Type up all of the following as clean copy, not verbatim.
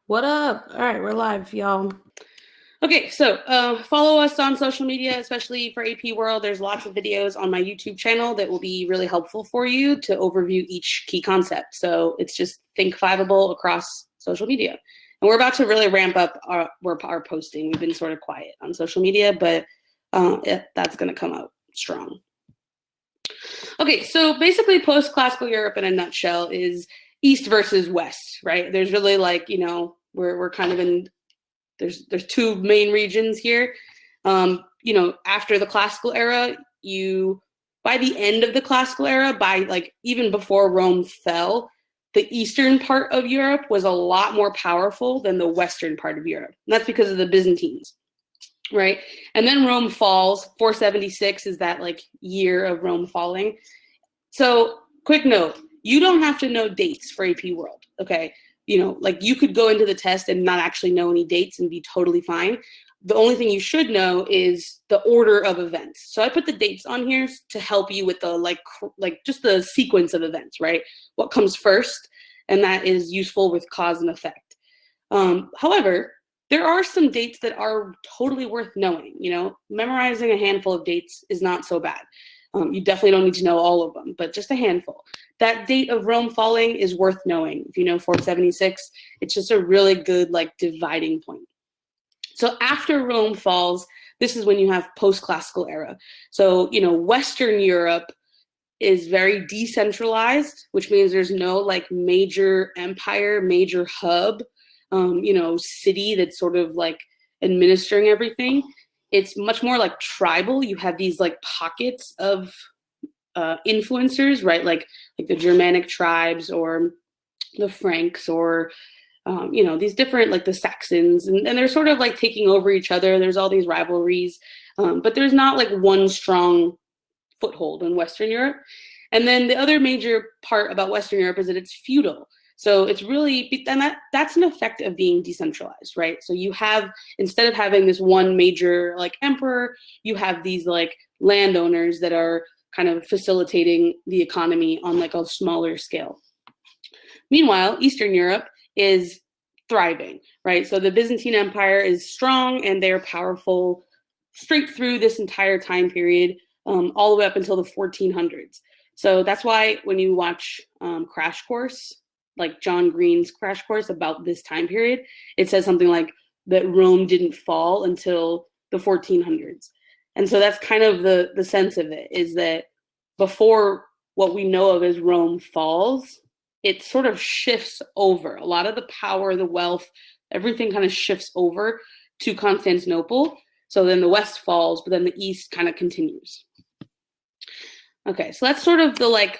What up? All right, we're live, y'all. Okay, so follow us on social media, especially for AP World. There's lots of videos on my YouTube channel that will be really helpful for you to overview each key concept. So it's just think fiveable across social media. And we're about to really ramp up our posting. We've been sort of quiet on social media, but that's going to come out strong. Okay, so basically post-classical Europe in a nutshell is East versus West, right? There's really we're kind of in there's two main regions here. After the classical era, by the end of the classical era, even before Rome fell, the eastern part of Europe was a lot more powerful than the western part of Europe. And that's because of the Byzantines, right? And then Rome falls. 476 is that year of Rome falling. So quick note, you don't have to know dates for AP World, okay? You could go into the test and not actually know any dates and be totally fine. The only thing you should know is the order of events. So I put the dates on here to help you with the just the sequence of events, right? What comes first, and that is useful with cause and effect. However, there are some dates that are totally worth knowing. Memorizing a handful of dates is not so bad. You definitely don't need to know all of them, but just a handful. That date of Rome falling is worth knowing. If you know 476, it's just a really good dividing point. So after Rome falls, this is when you have post-classical era. So, Western Europe is very decentralized, which means there's no major empire, major hub, city that's sort of administering everything. It's much more tribal. You have these pockets of influencers, right? Like the Germanic tribes or the Franks or, these different, the Saxons, and they're sort of taking over each other. There's all these rivalries, but there's not one strong foothold in Western Europe. And then the other major part about Western Europe is that it's feudal. So it's really, and that's an effect of being decentralized, right? So you have, instead of having this one major emperor, you have these landowners that are kind of facilitating the economy on a smaller scale. Meanwhile, Eastern Europe is thriving, right? So the Byzantine Empire is strong and they're powerful straight through this entire time period, all the way up until the 1400s. So that's why when you watch Crash Course, like John Green's Crash Course about this time period, it says something like that Rome didn't fall until the 1400s. And so that's kind of the sense of it, is that before what we know of as Rome falls, it sort of shifts over. A lot of the power, the wealth, everything kind of shifts over to Constantinople. So then the West falls, but then the East kind of continues. Okay, so that's sort of the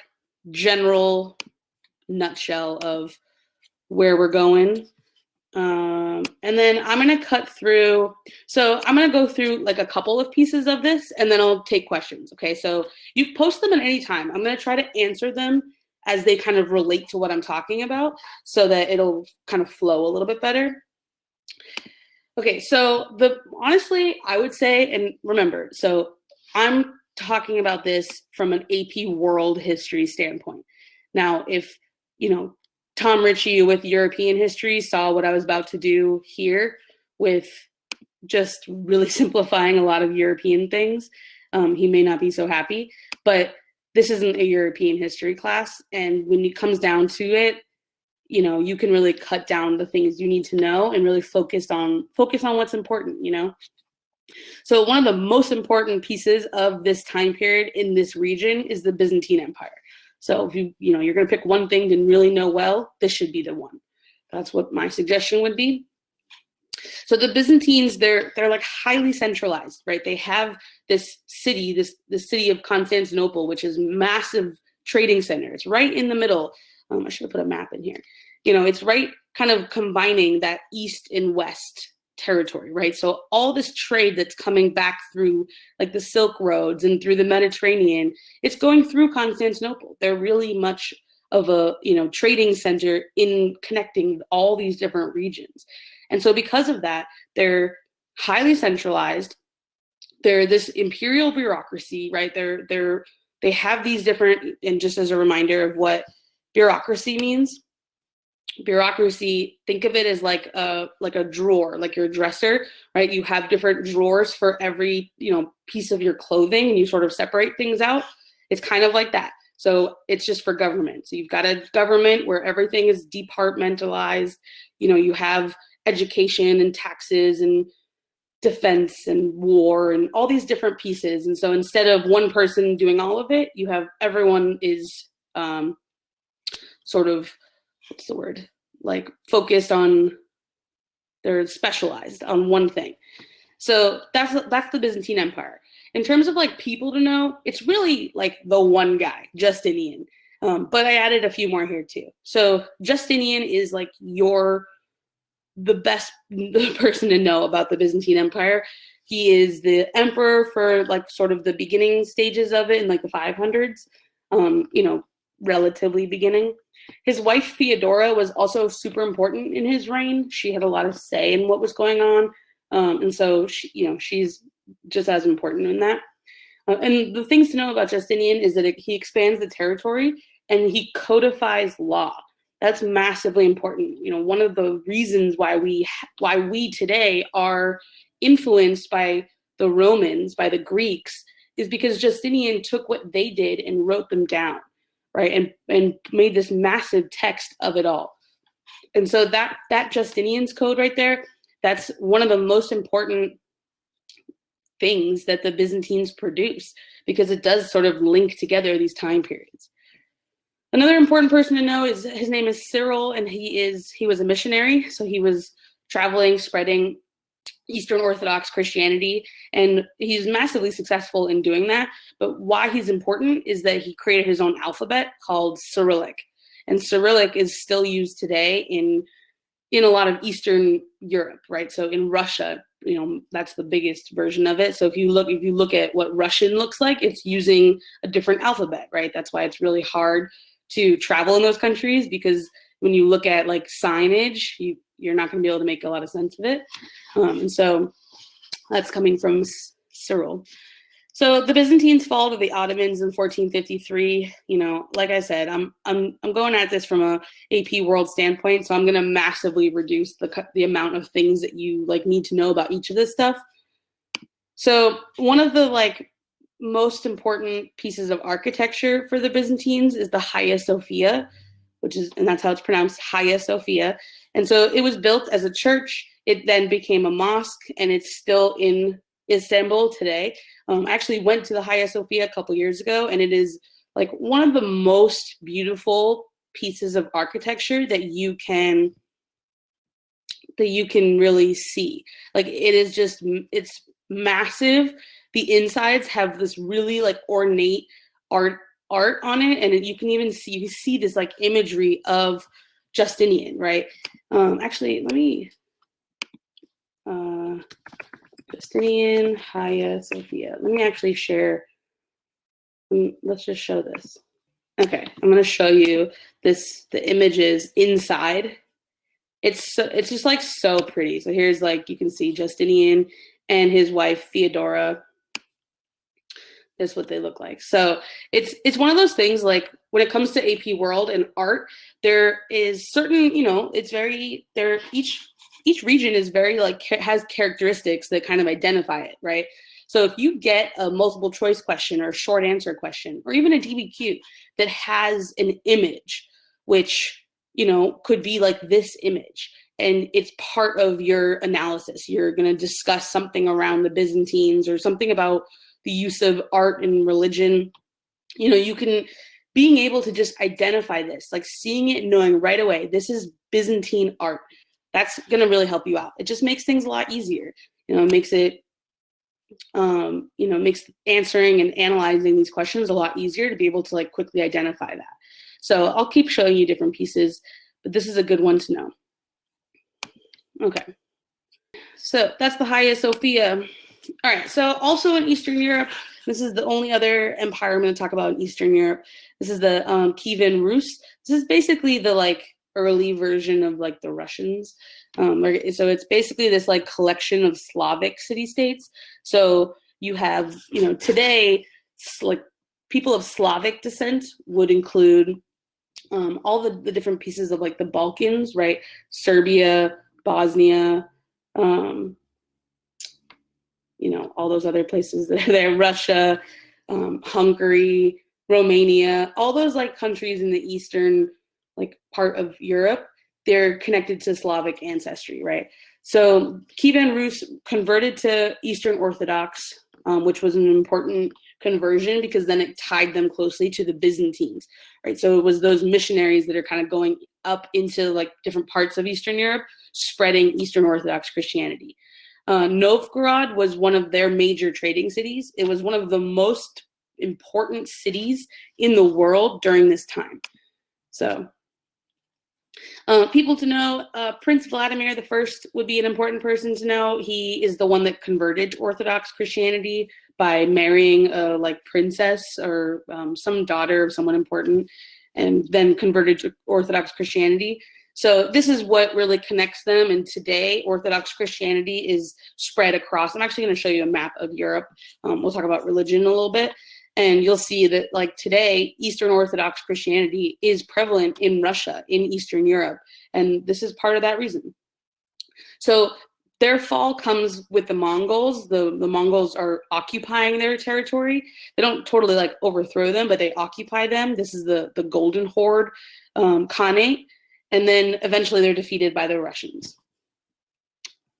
general nutshell of where we're going. And then I'm going to cut through. So I'm going to go through a couple of pieces of this, and then I'll take questions. Okay, so you post them at any time. I'm going to try to answer them as they kind of relate to what I'm talking about so that it'll kind of flow a little bit better. Okay, so honestly, I would say, and remember, so I'm talking about this from an AP world history standpoint. Now, if, Tom Ritchie with European history saw what I was about to do here with just really simplifying a lot of European things, he may not be so happy, but this isn't a European history class. And when it comes down to it, you can really cut down the things you need to know and really focus on what's important, So one of the most important pieces of this time period in this region is the Byzantine Empire. So if you're going to pick one thing to really know well, this should be the one. That's what my suggestion would be. So the Byzantines, they're highly centralized, right? They have this city, the city of Constantinople, which is massive trading center. It's right in the middle. I should have put a map in here. It's right kind of combining that east and west territory, right? So all this trade that's coming back through the Silk Roads and through the Mediterranean, it's going through Constantinople. They're really much of a trading center in connecting all these different regions. And so because of that, they're highly centralized. They're this imperial bureaucracy, right? They have these different, and just as a reminder of what bureaucracy means, bureaucracy, think of it as like a drawer, like your dresser, right? You have different drawers for every, piece of your clothing, and you sort of separate things out. It's kind of like that. So it's just for government. So you've got a government where everything is departmentalized. You have education and taxes and defense and war and all these different pieces. And so instead of one person doing all of it, you have everyone is sort of, what's the word? Like focused on, they're specialized on one thing. So that's the Byzantine Empire. In terms of like people to know, it's really like the one guy, Justinian. But I added a few more here too. So Justinian is like the best person to know about the Byzantine Empire. He is the emperor for like sort of the beginning stages of it in like the 500s, relatively beginning. His wife Theodora was also super important in his reign. She had a lot of say in what was going on, and so she's just as important in that. And the things to know about Justinian is that he expands the territory and he codifies law. That's massively important. One of the reasons why we today are influenced by the Romans, by the Greeks, is because Justinian took what they did and wrote them down, right? And made this massive text of it all. And so that Justinian's code right there, that's one of the most important things that the Byzantines produce, because it does sort of link together these time periods. Another important person to know is his name is Cyril, and he was a missionary. So he was traveling, spreading Eastern Orthodox Christianity, and he's massively successful in doing that. But why he's important is that he created his own alphabet called Cyrillic, and Cyrillic is still used today in a lot of Eastern Europe, right? So in Russia, that's the biggest version of it. So if you look at what Russian looks like, it's using a different alphabet, right? That's why it's really hard to travel in those countries, because when you look at like signage, you're not going to be able to make a lot of sense of it. And so that's coming from Cyril. So the Byzantines fall to the Ottomans in 1453. Like I said, I'm going at this from a AP World standpoint, so I'm going to massively reduce the amount of things that you like need to know about each of this stuff. So one of the like most important pieces of architecture for the Byzantines is the Hagia Sophia, and that's how it's pronounced, Hagia Sophia. And so it was built as a church. It then became a mosque, and it's still in Istanbul today. I actually went to the Hagia Sophia a couple years ago, and it is like one of the most beautiful pieces of architecture that you can really see. Like it's massive. The insides have this really like ornate art on it, and you can even see this like imagery of Justinian, right? Actually, let me Justinian Hagia Sophia. Let me actually share. Let's just show this. Okay, I'm going to show you the images inside. It's just like so pretty. So here's like, you can see Justinian and his wife Theodora. This is what they look like. So it's one of those things, like when it comes to AP World and art, there is certain, it's very, each region is very like, has characteristics that kind of identify it, right? So if you get a multiple choice question or a short answer question, or even a DBQ that has an image, which, could be like this image, and it's part of your analysis, you're going to discuss something around the Byzantines or something about the use of art and religion, being able to just identify this, like seeing it, knowing right away, this is Byzantine art, that's going to really help you out. It just makes things a lot easier. It makes it, makes answering and analyzing these questions a lot easier to be able to like quickly identify that. So I'll keep showing you different pieces, but this is a good one to know. Okay. So that's the Hagia Sophia. All right, so also in Eastern Europe, this is the only other empire I'm going to talk about in Eastern Europe. This is the Kievan Rus. This is basically the like early version of like the Russians. So it's basically this like collection of Slavic city-states. So you have, today, like people of Slavic descent would include all the different pieces of like the Balkans, right? Serbia, Bosnia, all those other places that are there, Russia, Hungary, Romania, all those like countries in the eastern like part of Europe, they're connected to Slavic ancestry, right? So Kievan Rus converted to Eastern Orthodox, which was an important conversion because then it tied them closely to the Byzantines, right? So it was those missionaries that are kind of going up into like different parts of Eastern Europe, spreading Eastern Orthodox Christianity. Novgorod was one of their major trading cities. It was one of the most important cities in the world during this time. So people to know, Prince Vladimir I would be an important person to know. He is the one that converted to Orthodox Christianity by marrying a like princess or some daughter of someone important, and then converted to Orthodox Christianity. So this is what really connects them. And today, Orthodox Christianity is spread across. I'm actually going to show you a map of Europe. We'll talk about religion a little bit. And you'll see that like today, Eastern Orthodox Christianity is prevalent in Russia, in Eastern Europe. And this is part of that reason. So their fall comes with the Mongols. The Mongols are occupying their territory. They don't totally like overthrow them, but they occupy them. This is the Golden Horde Khanate. And then eventually they're defeated by the Russians.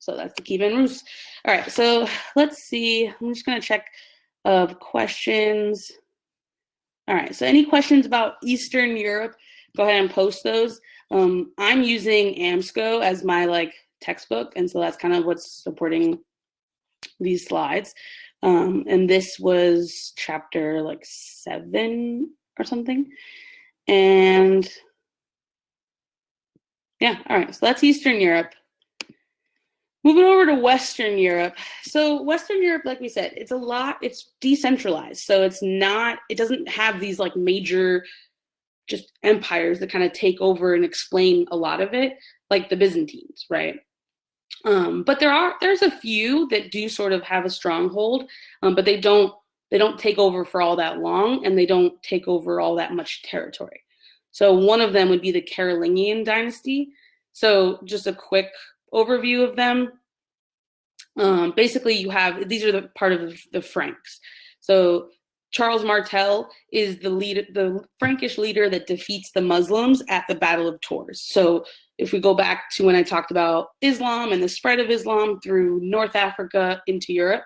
So that's the Kievan Rus. All right, so let's see. I'm just going to check questions. All right, so any questions about Eastern Europe, go ahead and post those. I'm using AMSCO as my like textbook, and so that's kind of what's supporting these slides. And this was chapter like 7 or something. And yeah, all right, so that's Eastern Europe. Moving over to Western Europe. So Western Europe, like we said, it's decentralized. So it doesn't have these like major just empires that kind of take over and explain a lot of it, like the Byzantines, right? But there's a few that do sort of have a stronghold, but they don't take over for all that long, and they don't take over all that much territory. So one of them would be the Carolingian Dynasty. So just a quick overview of them. Basically, these are the part of the Franks. So Charles Martel is the Frankish leader that defeats the Muslims at the Battle of Tours. So if we go back to when I talked about Islam and the spread of Islam through North Africa into Europe,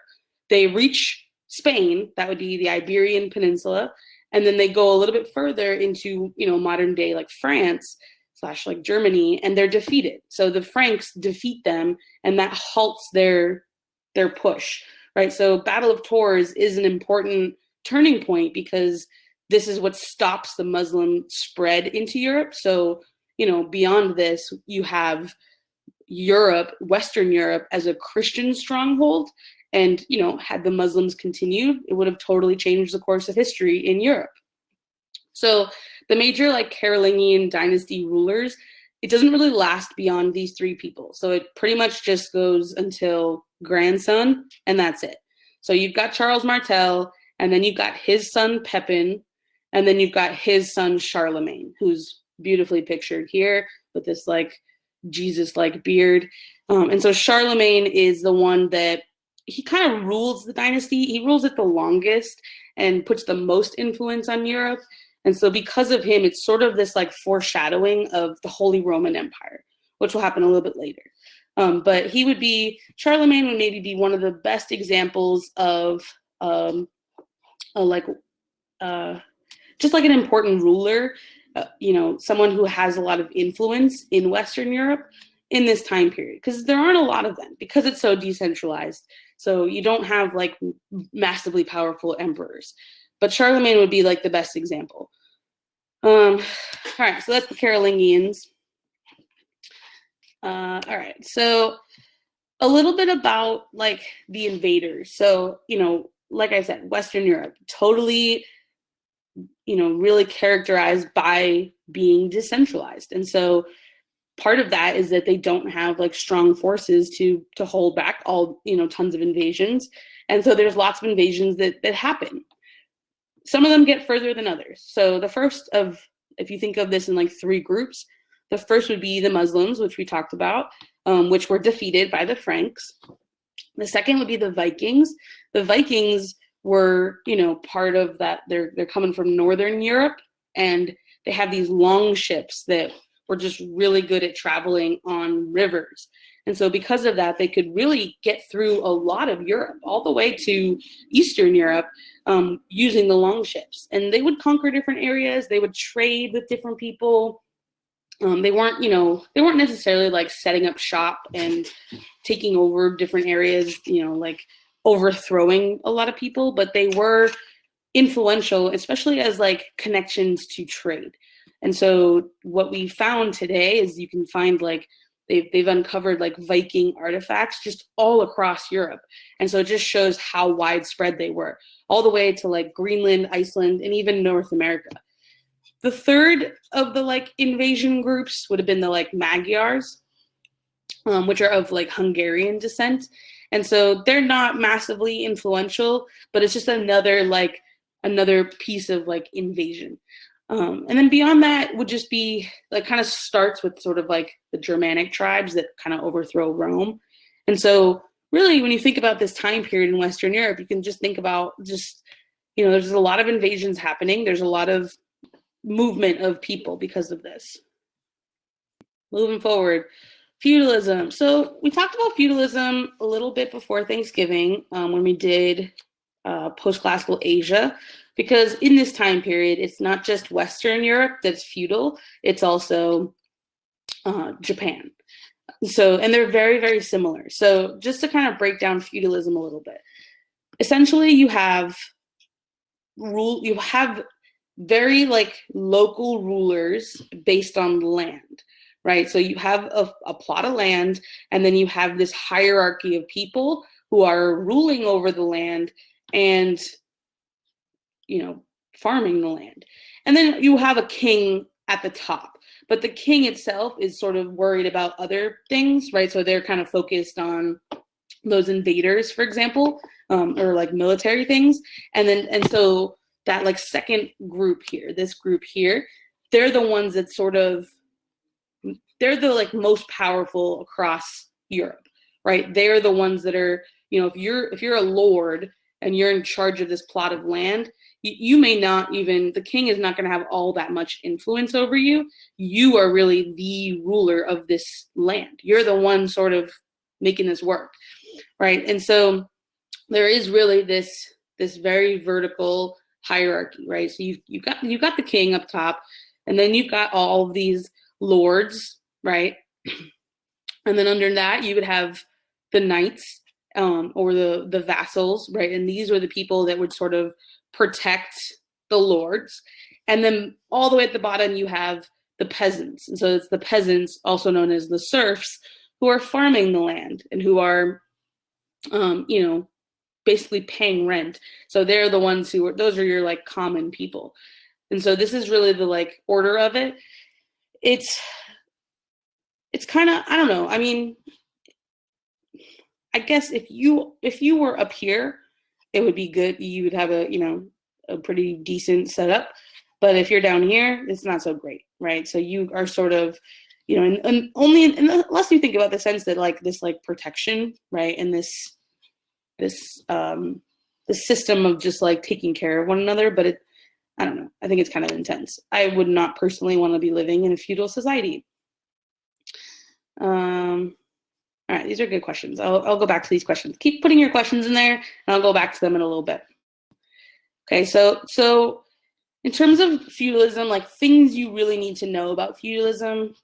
they reach Spain, that would be the Iberian Peninsula, and then they go a little bit further into, modern day like France / like Germany, and they're defeated. So the Franks defeat them, and that halts their push, right? So Battle of Tours is an important turning point because this is what stops the Muslim spread into Europe. So, beyond this, you have Europe, Western Europe, as a Christian stronghold. And, had the Muslims continued, it would have totally changed the course of history in Europe. So the major like Carolingian dynasty rulers, it doesn't really last beyond these 3 people. So it pretty much just goes until grandson, and that's it. So you've got Charles Martel, and then you've got his son Pepin, and then you've got his son Charlemagne, who's beautifully pictured here with this like Jesus-like beard. And so Charlemagne is the one that he kind of rules the dynasty. He rules it the longest and puts the most influence on Europe. And so because of him, it's sort of this like foreshadowing of the Holy Roman Empire, which will happen a little bit later. But Charlemagne would maybe be one of the best examples of just like an important ruler, someone who has a lot of influence in Western Europe in this time period, because there aren't a lot of them because it's so decentralized. So you don't have like massively powerful emperors, but Charlemagne would be like the best example. All right, so that's the Carolingians. All right, so a little bit about like the invaders. So, like I said, Western Europe, totally, really characterized by being decentralized. And so part of that is that they don't have like strong forces to hold back all, tons of invasions. And so there's lots of invasions that happen. Some of them get further than others. So the first of if you think of this in like three groups, the first would be the Muslims, which we talked about, which were defeated by the Franks. The second would be the Vikings. The Vikings were, part of that. They're coming from Northern Europe, and they have these long ships that were just really good at traveling on rivers. And so because of that, they could really get through a lot of Europe, all the way to Eastern Europe, using the long ships. And they would conquer different areas. They would trade with different people. They weren't necessarily like setting up shop and taking over different areas, like overthrowing a lot of people, but they were influential, especially as like connections to trade. And so what we found today is you can find like they've uncovered like Viking artifacts just all across Europe. And so it just shows how widespread they were, all the way to like Greenland, Iceland, and even North America. The third of the like invasion groups would have been the like Magyars, which are of like Hungarian descent. And so they're not massively influential, but it's just another piece of like invasion. And then beyond that would just be like kind of starts with sort of like the Germanic tribes that kind of overthrow Rome. And so really when you think about this time period in Western Europe, you can just think about just, there's a lot of invasions happening. There's a lot of movement of people because of this. Moving forward, feudalism. So we talked about feudalism a little bit before Thanksgiving when we did post-classical Asia, because in this time period, it's not just Western Europe that's feudal, it's also Japan. So, and they're very, very similar. So just to kind of break down feudalism a little bit, essentially you have very like local rulers based on land, right? So you have a plot of land, and then you have this hierarchy of people who are ruling over the land and, farming the land. And then you have a king at the top, but the king itself is sort of worried about other things, right? So they're kind of focused on those invaders, for example, or like military things. And so that like second group here, this group here, they're the ones that they're the like most powerful across Europe, right? They're the ones that are, if you're a lord and you're in charge of this plot of land, you may not even, the king is not going to have all that much influence over you. You are really the ruler of this land. You're the one sort of making this work, right? And so there is really this very vertical hierarchy, right? So you've got the king up top, and then you've got all of these lords, right? And then under that you would have the knights, or the vassals, right? And these were the people that would sort of protect the lords. And then all the way at the bottom you have the peasants. And so it's the peasants, also known as the serfs, who are farming the land and who are basically paying rent. So they're the ones those are your like common people. And so this is really the like order of it. It's kind of, I don't know. I mean, I guess if you were up here, it would be good. You would have a pretty decent setup. But if you're down here, it's not so great, right? So you are sort of, and only unless you think about the sense that like this like protection, right, and this system of just like taking care of one another. But I don't know. I think it's kind of intense. I would not personally want to be living in a feudal society. All right, these are good questions. I'll go back to these questions. Keep putting your questions in there, and I'll go back to them in a little bit. Okay, so in terms of feudalism, like things you really need to know about feudalism,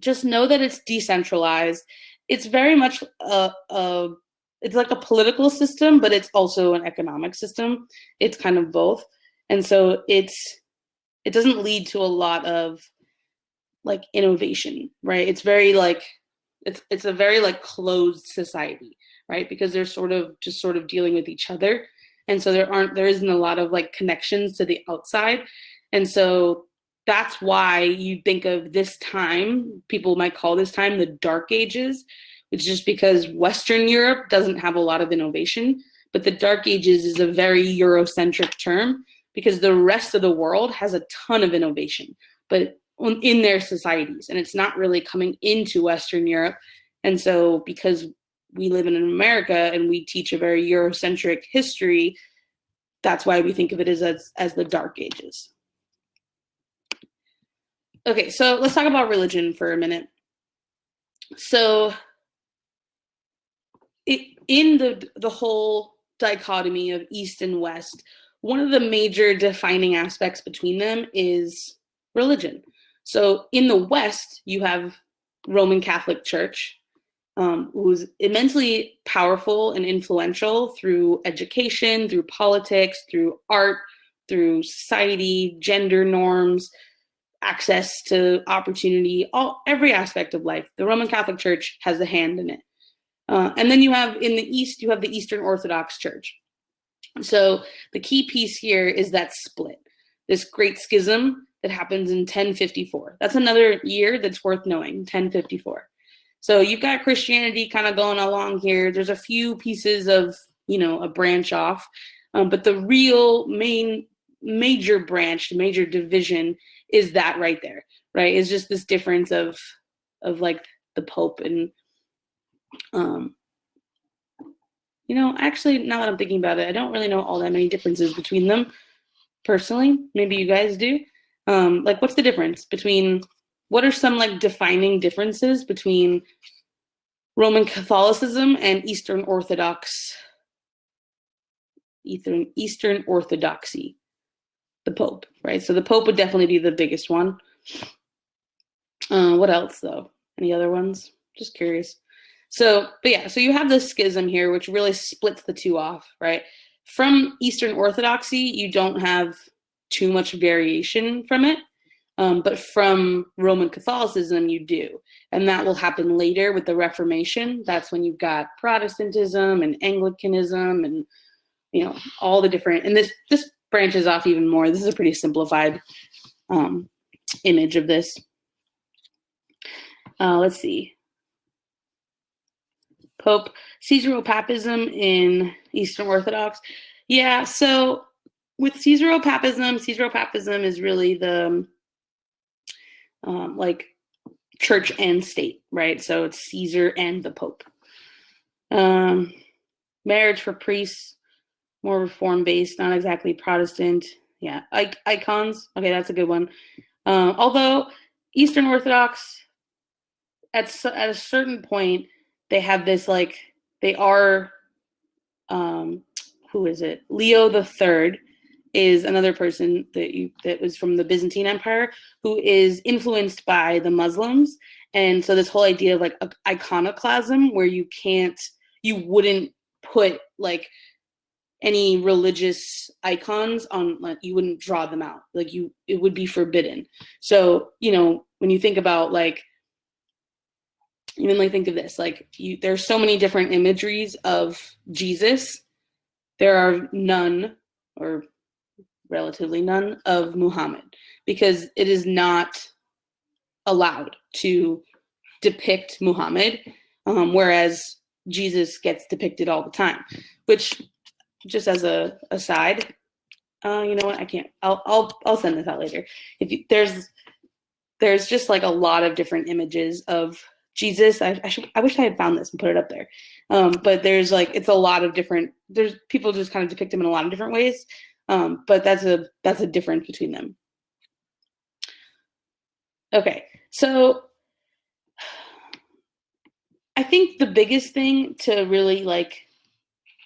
just know that it's decentralized. It's very much it's like a political system, but it's also an economic system. It's kind of both. And so it doesn't lead to a lot of like innovation, right? It's very like, it's a very like closed society, right? Because they're sort of dealing with each other. And so there isn't a lot of like connections to the outside. And so that's why you think of this time, people might call this time the Dark Ages. It's just because Western Europe doesn't have a lot of innovation, but the Dark Ages is a very Eurocentric term, because the rest of the world has a ton of innovation, but in their societies, and it's not really coming into Western Europe. And so because we live in America and we teach a very Eurocentric history, that's why we think of it as the Dark Ages. Okay, so let's talk about religion for a minute. So in the whole dichotomy of East and West, one of the major defining aspects between them is religion. So in the West, you have Roman Catholic Church, who's immensely powerful and influential through education, through politics, through art, through society, gender norms, access to opportunity, every aspect of life. The Roman Catholic Church has a hand in it. And then you have in the East, you have the Eastern Orthodox Church. So the key piece here is that split, this Great Schism that happens in 1054. That's another year that's worth knowing, 1054. So you've got Christianity kind of going along here. There's a few pieces of, a branch off, but the real major branch, major division is that right there, right? It's just this difference of like the Pope and, actually, now that I'm thinking about it, I don't really know all that many differences between them personally. Maybe you guys do. Like, what's the difference between, what are some like defining differences between Roman Catholicism and Eastern Orthodoxy? The Pope, right? So the Pope would definitely be the biggest one. What else though? Any other ones? Just curious. So you have this schism here, which really splits the two off, right? From Eastern Orthodoxy, you don't have too much variation from it, but from Roman Catholicism, you do. And that will happen later with the Reformation. That's when you've got Protestantism and Anglicanism and, all the different, and this branches off even more. This is a pretty simplified image of this. Let's see. Pope, Caesaropapism in Eastern Orthodox. Yeah, so with Caesaropapism is really the like church and state, right? So it's Caesar and the Pope. Marriage for priests, more reform-based, not exactly Protestant. Yeah, icons. Okay, that's a good one. Although Eastern Orthodox, at a certain point, they have this like, they are, who is it? Leo the Third is another person that was from the Byzantine Empire who is influenced by the Muslims. And so this whole idea of like iconoclasm, where you wouldn't put like any religious icons on, like, you wouldn't draw them out. Like it would be forbidden. So, when you think about like, even like think of this, like there's so many different imageries of Jesus. There are none, or relatively none, of Muhammad, because it is not allowed to depict Muhammad, whereas Jesus gets depicted all the time. Which, just as a aside, you know what? I can't. I'll send this out later. There's just like a lot of different images of Jesus. I wish I had found this and put it up there. But there's like, it's a lot of different, there's people just kind of depict him in a lot of different ways. But that's a difference between them. Okay, so I think the biggest thing to really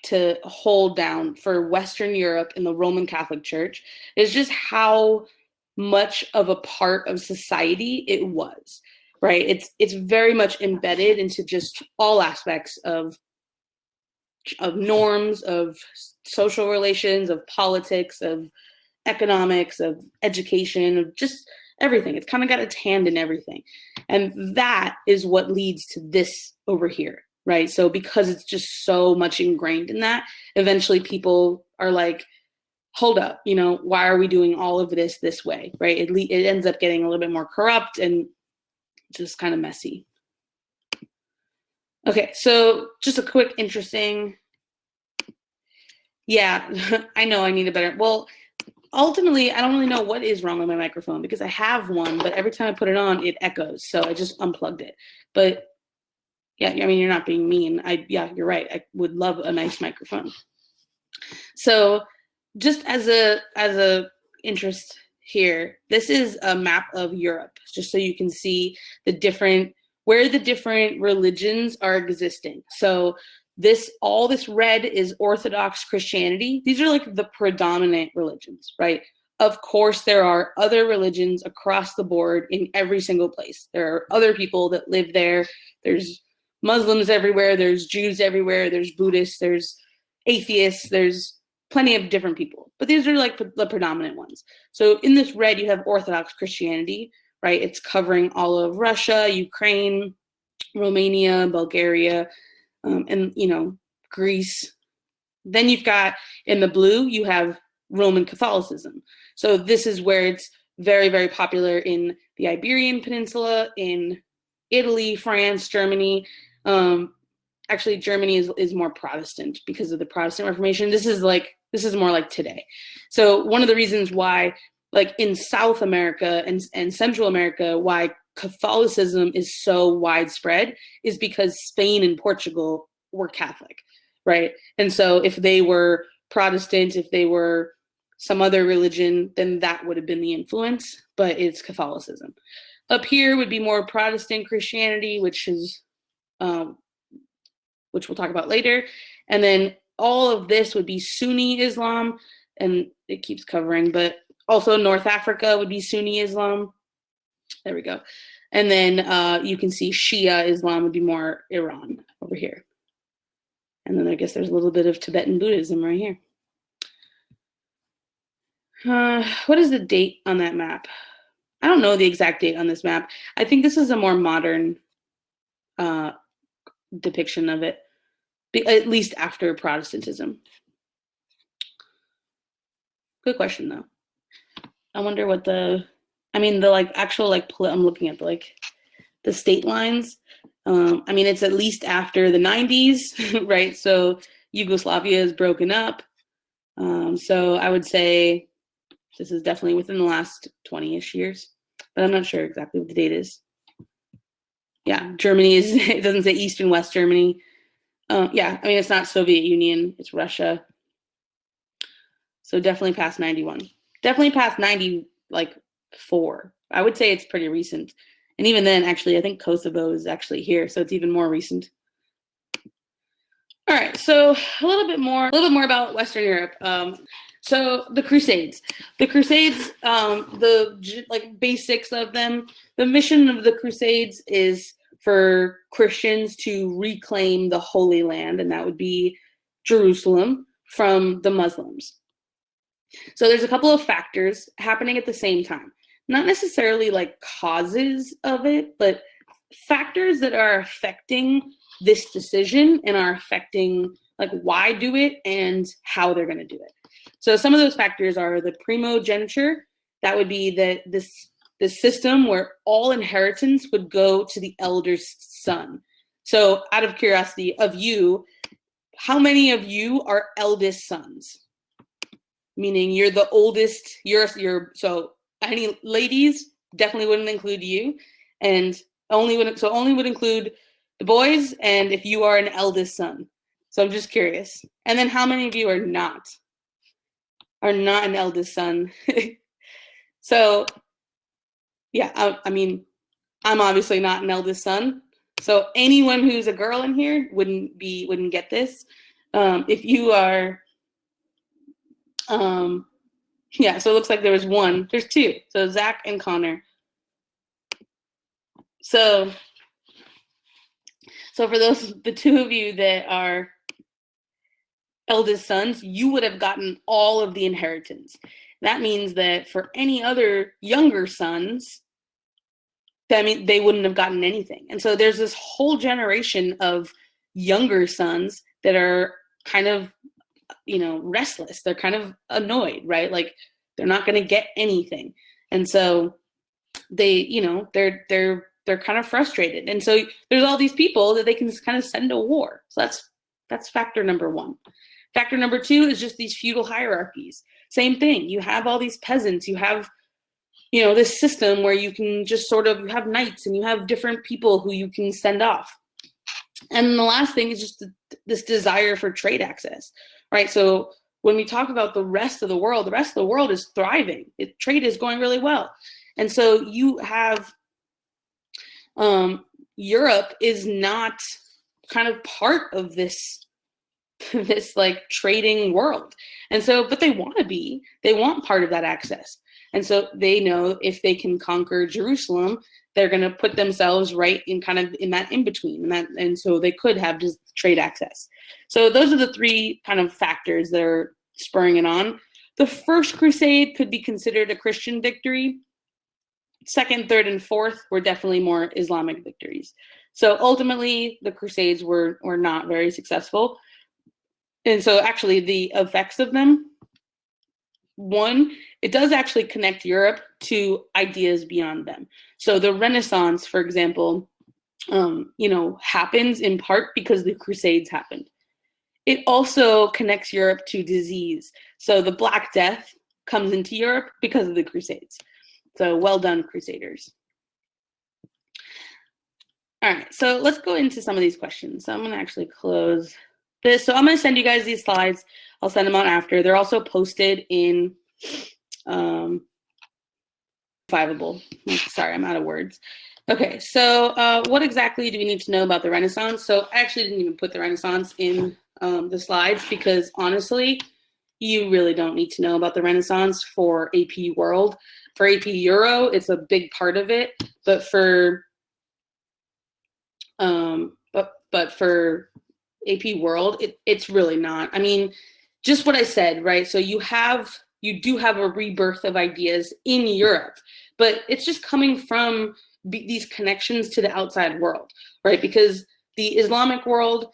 to hold down for Western Europe and the Roman Catholic Church is just how much of a part of society it was. Right, it's very much embedded into just all aspects of norms, of social relations, of politics, of economics, of education, of just everything. It's kind of got its hand in everything, and that is what leads to this over here, right? So because it's just so much ingrained in that, eventually people are like, hold up, why are we doing all of this way, right? It ends up getting a little bit more corrupt and just kind of messy. Okay, so just a quick, interesting. Yeah, I know I need a better. Well, ultimately, I don't really know what is wrong with my microphone because I have one, but every time I put it on, it echoes. So I just unplugged it. But yeah, I mean, you're not being mean. Yeah, you're right. I would love a nice microphone. So just as a interest here, this is a map of Europe, just so you can see where the different religions are existing. So all this red is Orthodox Christianity. These are like the predominant religions, right? Of course, there are other religions across the board in every single place. There are other people that live there. There's Muslims everywhere. There's Jews everywhere. There's Buddhists. There's atheists. There's plenty of different people, but these are like the predominant ones. So in this red, you have Orthodox Christianity, right? It's covering all of Russia, Ukraine, Romania, Bulgaria, and, Greece. Then you've got, in the blue, you have Roman Catholicism. So this is where it's very, very popular in the Iberian Peninsula, in Italy, France, Germany. Actually, Germany is more Protestant because of the Protestant Reformation. This is more like today. So one of the reasons why, like in South America and Central America, why Catholicism is so widespread is because Spain and Portugal were Catholic, right? And so if they were Protestant, if they were some other religion, then that would have been the influence, but it's Catholicism. Up here would be more Protestant Christianity, which we'll talk about later. And then all of this would be Sunni Islam, and it keeps covering, but also North Africa would be Sunni Islam. There we go. And then you can see Shia Islam would be more Iran over here. And then I guess there's a little bit of Tibetan Buddhism right here. What is the date on that map? I don't know the exact date on this map. I think this is a more modern depiction of it, at least after Protestantism. Good question, though. I wonder what I'm looking at the state lines. It's at least after the 90s, right? So Yugoslavia is broken up. So I would say this is definitely within the last 20-ish years, but I'm not sure exactly what the date is. Yeah, Germany it doesn't say East and West Germany. It's not Soviet Union, it's Russia. So definitely past 91. Definitely past 94. I would say it's pretty recent. And even then, actually, I think Kosovo is actually here, so it's even more recent. All right, so a little bit more about Western Europe. So the Crusades. The Crusades, the basics of them. The mission of the Crusades is for Christians to reclaim the Holy Land, and that would be Jerusalem, from the Muslims. So there's a couple of factors happening at the same time. Not necessarily like causes of it, but factors that are affecting this decision and are affecting like why do it and how they're going to do it. So some of those factors are the primogeniture. That would be this system where all inheritance would go to the eldest son. So out of curiosity of you, how many of you are eldest sons? Meaning you're the oldest, so any ladies definitely wouldn't include you, and only would include the boys, and if you are an eldest son. So I'm just curious. And then how many of you are not an eldest son? So yeah, I'm obviously not an eldest son. So anyone who's a girl in here wouldn't get this. If you are, so it looks like there's two. So Zach and Connor. So for the two of you that are eldest sons, you would have gotten all of the inheritance. That means that for any other younger sons, they wouldn't have gotten anything. And so there's this whole generation of younger sons that are kind of, restless. They're kind of annoyed, right? Like they're not going to get anything. And so they, they're kind of frustrated. And so there's all these people that they can kind of send to war. So that's factor number one. Factor number two is just these feudal hierarchies. same thing. You have all these peasants, you have, you know, this system where you can just sort of, you have knights and you have different people who you can send off. And the last thing is just this desire for trade access, right? So when we talk about the rest of the world is thriving. Trade is going really well. And so you have Europe is not kind of part of this like trading world. And so, but they want to be, they want part of that access. And so they know if they can conquer Jerusalem, they're going to put themselves right in kind of in that in between. And so they could have just trade access. So those are the three kind of factors that are spurring it on. The first crusade could be considered a Christian victory. Second, third, and fourth were definitely more Islamic victories. So ultimately, the Crusades were not very successful. And so actually the effects of them, one, it does actually connect Europe to ideas beyond them. So the Renaissance, for example, happens in part because the Crusades happened. It also connects Europe to disease. So the Black Death comes into Europe because of the Crusades. So well done, Crusaders. All right, so let's go into some of these questions. So I'm going to actually close this. So I'm going to send you guys these slides. I'll send them out after. They're also posted in Fiveable. Sorry, I'm out of words. Okay, so what exactly do we need to know about the Renaissance? So I actually didn't even put the Renaissance in the slides because honestly, you really don't need to know about the Renaissance for AP World. For AP Euro, it's a big part of it, but for for AP World, it's really not. I mean, just what I said, right? So you do have a rebirth of ideas in Europe, but it's just coming from these connections to the outside world, right? Because the Islamic world,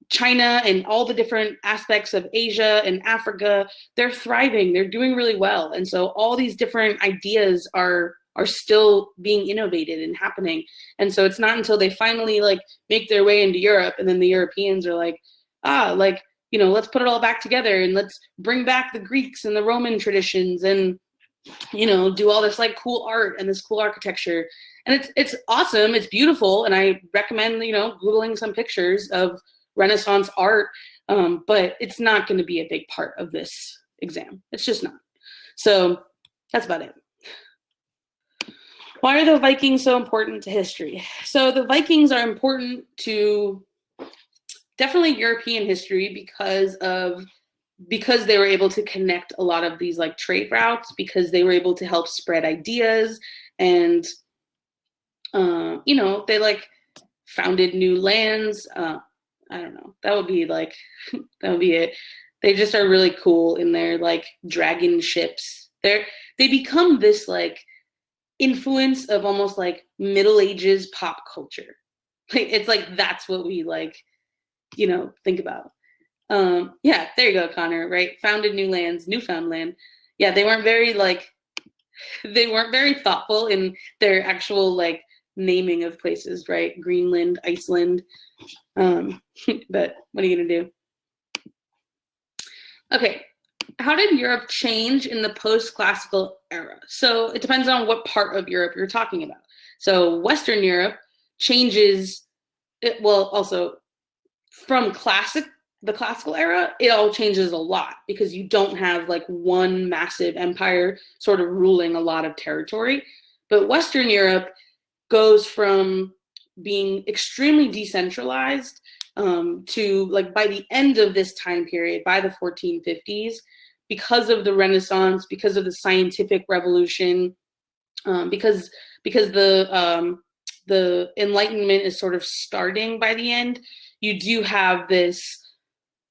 China and all the different aspects of Asia and Africa, they're thriving, they're doing really well. And so all these different ideas are still being innovated and happening. And so it's not until they finally like make their way into Europe and then the Europeans are like, let's put it all back together and let's bring back the Greeks and the Roman traditions and, do all this like cool art and this cool architecture. And it's awesome. It's beautiful. And I recommend, Googling some pictures of Renaissance art, but it's not going to be a big part of this exam. It's just not. So that's about it. Why are the Vikings so important to history? So the Vikings are important to definitely European history because they were able to connect a lot of these like trade routes, because they were able to help spread ideas and, they like founded new lands. I don't know. That would be it. They just are really cool in their like dragon ships. They become this like influence of almost like Middle Ages pop culture. Like, it's like, that's what we like, think about. Yeah, there you go, Connor, right? Founded new lands, Newfoundland. Yeah, they weren't very thoughtful in their actual like naming of places, right? Greenland, Iceland. But what are you gonna do? Okay, how did Europe change in the post-classical era? So it depends on what part of Europe you're talking about. So Western Europe changes, also from the classical era, it all changes a lot because you don't have like one massive empire sort of ruling a lot of territory. But Western Europe goes from being extremely decentralized to like by the end of this time period, by the 1450s, because of the Renaissance, because of the scientific revolution, because the Enlightenment is sort of starting by the end, you do have this,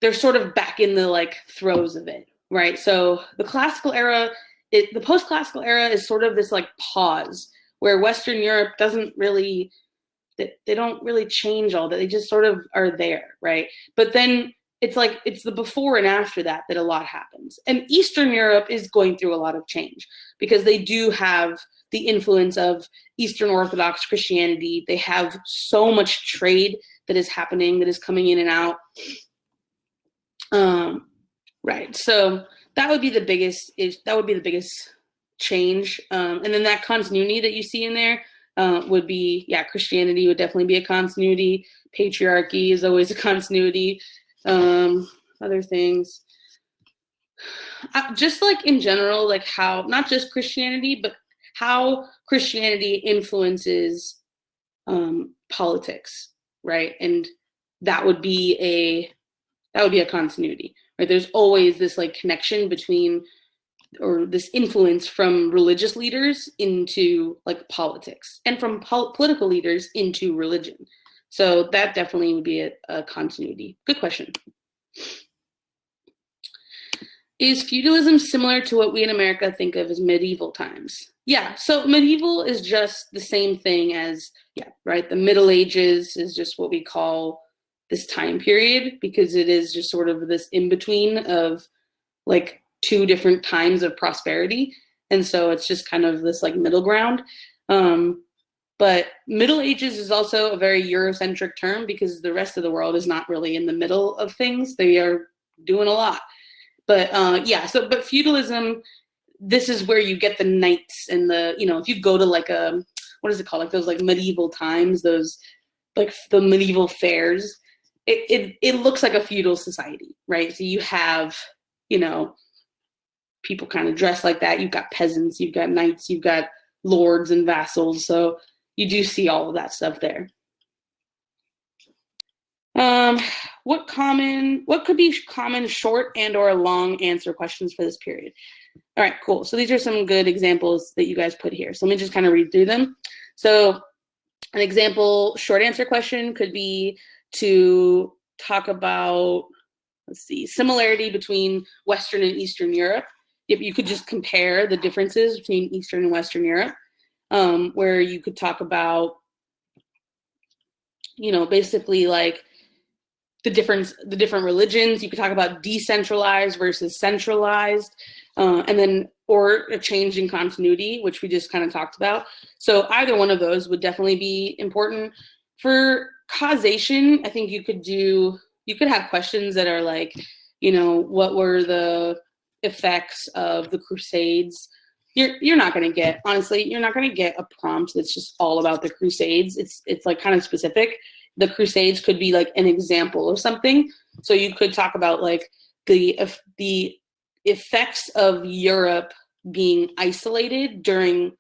they're sort of back in the like throes of it, right? So the classical era, the post-classical era is sort of this like pause where Western Europe doesn't really, they don't really change all that. They just sort of are there, right? But then it's like, it's the before and after that a lot happens. And Eastern Europe is going through a lot of change because they do have the influence of Eastern Orthodox Christianity. They have so much trade that is happening, that is coming in and out. Right, so that would be the biggest change. And then that continuity that you see in there would be, Christianity would definitely be a continuity. Patriarchy is always a continuity. Other things, just like in general, like how not just Christianity, but how Christianity influences politics, right? And that would be a continuity, right? There's always this like connection between, or this influence from religious leaders into like politics, and from political leaders into religion. So that definitely would be a continuity. Good question. Is feudalism similar to what we in America think of as medieval times? Yeah, so medieval is just the same thing as, right? The Middle Ages is just what we call this time period, because it is just sort of this in-between of like two different times of prosperity. And so it's just kind of this like middle ground. But Middle Ages is also a very Eurocentric term, because the rest of the world is not really in the middle of things. They are doing a lot. But but feudalism, this is where you get the knights and the, if you go to like what is it called? Like those like medieval times, those like the medieval fairs, it looks like a feudal society, right? So you have, people kind of dress like that. You've got peasants, you've got knights, you've got lords and vassals. So you do see all of that stuff there. What could be common short and or long answer questions for this period? All right, cool. So these are some good examples that you guys put here. So let me just kind of read through them. So an example short answer question could be to talk about, similarity between Western and Eastern Europe. If you could just compare the differences between Eastern and Western Europe, where you could talk about, basically like the different religions. You could talk about decentralized versus centralized, and then, or a change in continuity, which we just kind of talked about. So either one of those would definitely be important. For causation, I think you could have questions that are like, what were the effects of the Crusades? You're not going to get, honestly, you're not going to get a prompt that's just all about the Crusades. It's like kind of specific. The Crusades could be like an example of something. So you could talk about like the effects of Europe being isolated during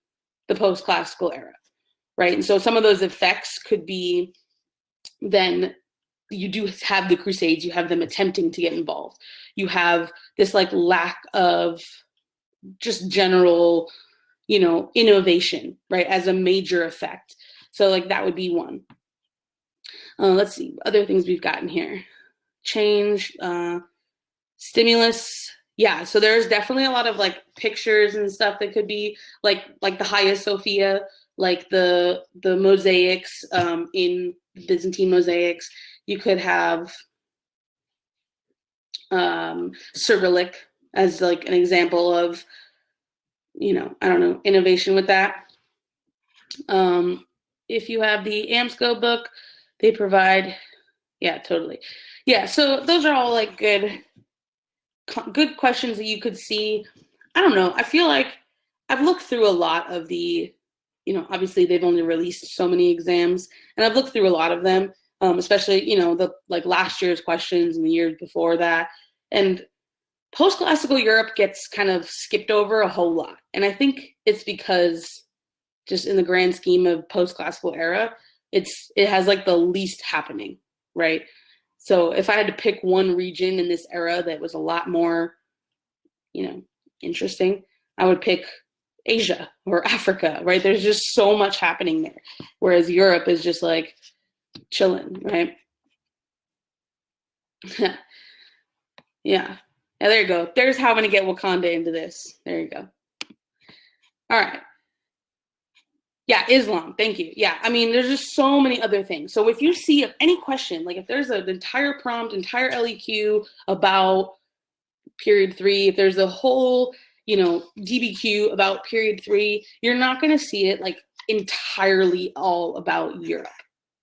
the post-classical era, right? And so some of those effects could be, then you do have the Crusades, you have them attempting to get involved. You have this like lack of just general, innovation, right, as a major effect. So like that would be one. Let's see, other things we've gotten here. Change, stimulus. Yeah, so there's definitely a lot of like pictures and stuff that could be like the Hagia Sophia, like the mosaics in Byzantine mosaics. You could have Cyrillic as like an example of, innovation with that. If you have the AMSCO book, they provide, totally. Yeah, so those are all like good questions that you could see. I don't know. I feel like I've looked through a lot of the, obviously they've only released so many exams, and I've looked through a lot of them, especially, the like last year's questions and the years before that. And post-classical Europe gets kind of skipped over a whole lot. And I think it's because just in the grand scheme of post-classical era, it has like the least happening, right? So if I had to pick one region in this era that was a lot more, interesting, I would pick Asia or Africa, right? There's just so much happening there. Whereas Europe is just like chilling, right? Yeah, there you go. There's how I'm going to get Wakanda into this. There you go. All right. Yeah, Islam. Thank you. Yeah, I mean, there's just so many other things. So if you see any question, like if there's an entire prompt, entire LEQ about period 3, if there's a whole, DBQ about period 3, you're not going to see it like entirely all about Europe.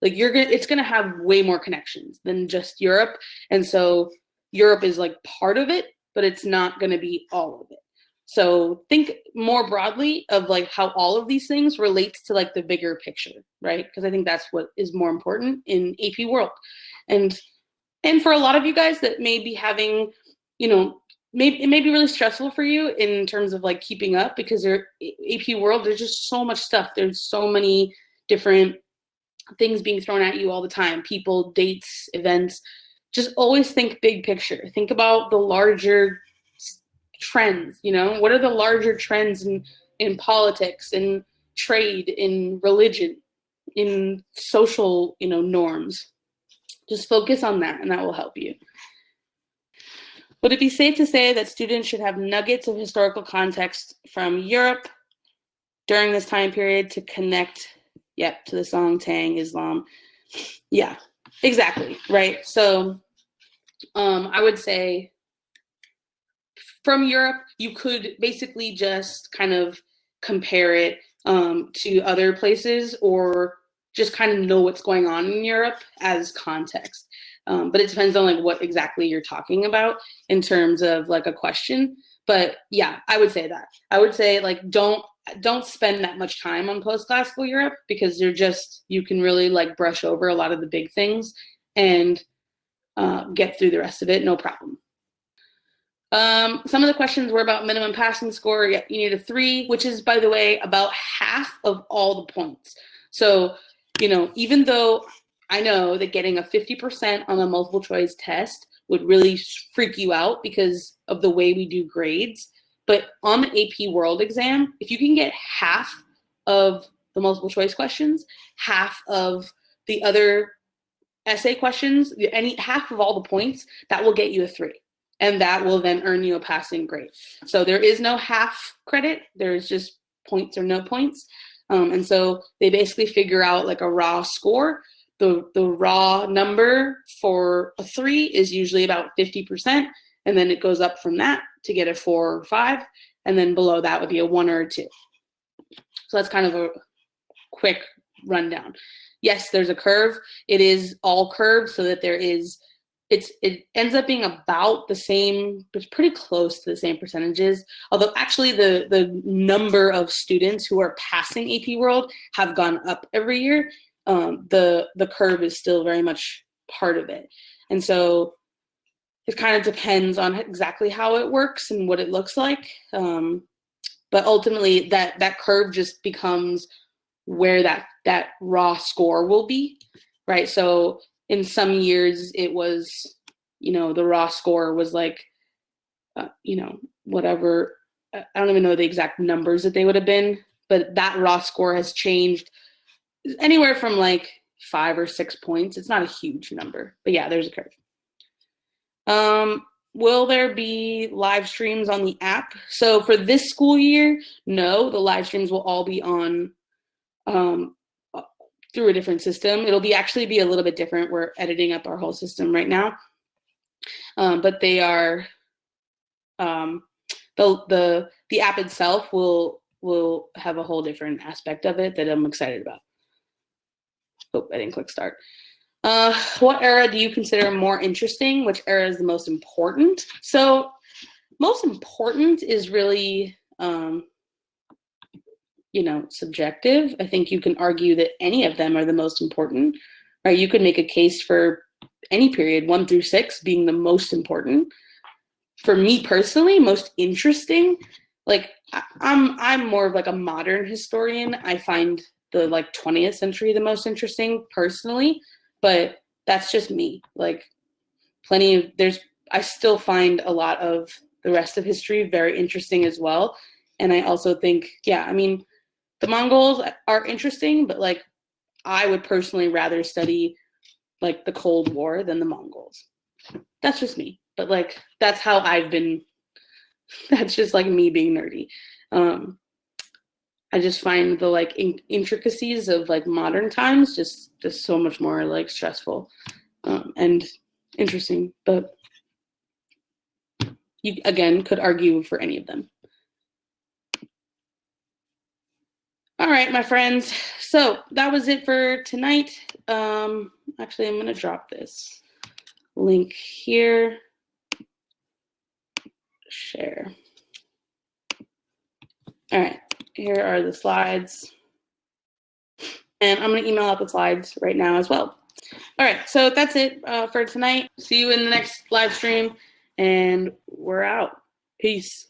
Like it's going to have way more connections than just Europe. And so Europe is like part of it, but it's not going to be all of it. So think more broadly of like how all of these things relates to like the bigger picture, right? Because I think that's what is more important in AP World. And for a lot of you guys that may be having, you know, it may be really stressful for you in terms of like keeping up, because AP World, there's just so much stuff. There's so many different things being thrown at you all the time, people, dates, events. Just always think big picture. Think about the larger trends, you know, what are the larger trends in politics, in trade, in religion, in social, you know, norms. Just focus on that, and that will help you. Would it be safe to say that students should have nuggets of historical context from Europe during this time period to connect, to the Song Tang Islam? Yeah, exactly, right? So I would say from Europe, you could basically just kind of compare it to other places, or just kind of know what's going on in Europe as context. But it depends on like what exactly you're talking about in terms of like a question. But yeah, I would say that. I would say like don't spend that much time on post-classical Europe, because you can really like brush over a lot of the big things and get through the rest of it, no problem. Some of the questions were about minimum passing score. You need a 3, which is, by the way, about half of all the points. So, you know, even though I know that getting a 50% on a multiple choice test would really freak you out because of the way we do grades, but on the AP World exam, if you can get half of the multiple choice questions, half of the other essay questions, half of all the points, that will get you a 3. And that will then earn you a passing grade. So there is no half credit. There's just points or no points. And so they basically figure out like a raw score. The raw number for a 3 is usually about 50%. And then it goes up from that to get a 4 or 5. And then below that would be a 1 or a 2. So that's kind of a quick rundown. Yes, there's a curve. It is all curved so that it ends up being about the same, it's pretty close to the same percentages. Although actually the number of students who are passing AP World have gone up every year. The curve is still very much part of it. And so it kind of depends on exactly how it works and what it looks like. But ultimately that curve just becomes where that raw score will be, right? So in some years it was, you know, the raw score was like, you know, whatever. I don't even know the exact numbers that they would have been, but that raw score has changed anywhere from like 5 or 6 points. It's not a huge number, but yeah, there's a curve. Will there be live streams on the app? So for this school year, no, the live streams will all be on through a different system. It'll actually be a little bit different. We're editing up our whole system right now. But they are, the app itself will have a whole different aspect of it that I'm excited about. Oh, I didn't click start. What era do you consider more interesting? Which era is the most important? So most important is really, you know, subjective. I think you can argue that any of them are the most important, right? You could make a case for any period, 1 through 6 being the most important. For me personally, most interesting, like I'm more of like a modern historian. I find the like 20th century the most interesting personally, but that's just me. Like I still find a lot of the rest of history very interesting as well. And I also think, yeah, I mean, the Mongols are interesting, but like I would personally rather study like the Cold War than the Mongols. That's just me, but like that's how I've been. That's just like me being nerdy. I just find the like intricacies of like modern times just so much more like stressful and interesting. But you again could argue for any of them. All right, my friends. So that was it for tonight. Actually, I'm going to drop this link here. share. All right, here are the slides. And I'm going to email out the slides right now as well. All right, so that's it for tonight. See you in the next live stream, and we're out. Peace.